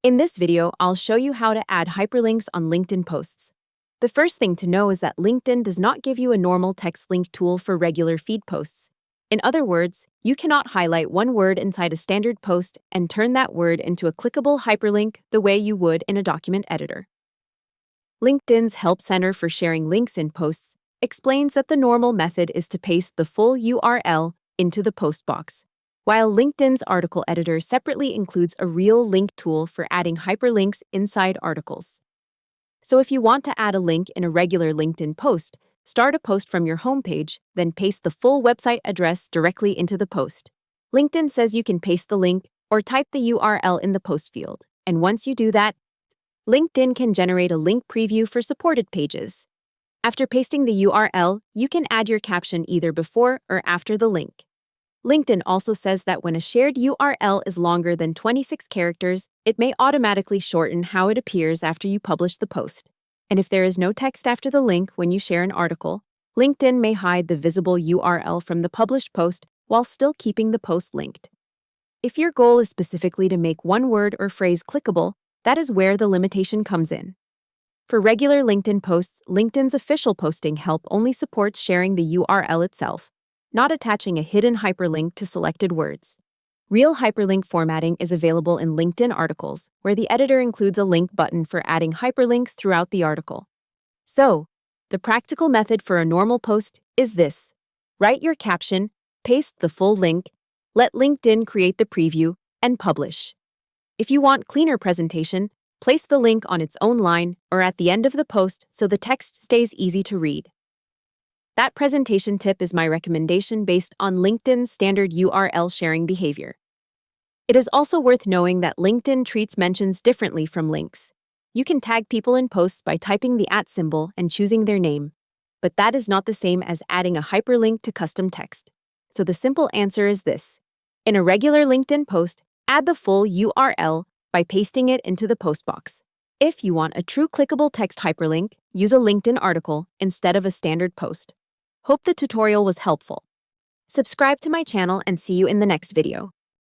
In this video, I'll show you how to add hyperlinks on LinkedIn posts. The first thing to know is that LinkedIn does not give you a normal text link tool for regular feed posts. In other words, you cannot highlight one word inside a standard post and turn that word into a clickable hyperlink the way you would in a document editor. LinkedIn's Help Center for sharing links in posts explains that the normal method is to paste the full URL into the post box, while LinkedIn's article editor separately includes a real link tool for adding hyperlinks inside articles. So if you want to add a link in a regular LinkedIn post, start a post from your homepage, then paste the full website address directly into the post. LinkedIn says you can paste the link or type the URL in the post field, and once you do that, LinkedIn can generate a link preview for supported pages. After pasting the URL, you can add your caption either before or after the link. LinkedIn also says that when a shared URL is longer than 26 characters, it may automatically shorten how it appears after you publish the post. And if there is no text after the link when you share an article, LinkedIn may hide the visible URL from the published post while still keeping the post linked. If your goal is specifically to make one word or phrase clickable, that is where the limitation comes in. For regular LinkedIn posts, LinkedIn's official posting help only supports sharing the URL itself, not attaching a hidden hyperlink to selected words. Real hyperlink formatting is available in LinkedIn articles, where the editor includes a link button for adding hyperlinks throughout the article. So, the practical method for a normal post is this. Write your caption, paste the full link, let LinkedIn create the preview, and publish. If you want cleaner presentation, place the link on its own line or at the end of the post so the text stays easy to read. That presentation tip is my recommendation based on LinkedIn's standard URL sharing behavior. It is also worth knowing that LinkedIn treats mentions differently from links. You can tag people in posts by typing the @ symbol and choosing their name, but that is not the same as adding a hyperlink to custom text. So the simple answer is this. In a regular LinkedIn post, add the full URL by pasting it into the post box. If you want a true clickable text hyperlink, use a LinkedIn article instead of a standard post. Hope the tutorial was helpful. Subscribe to my channel and see you in the next video.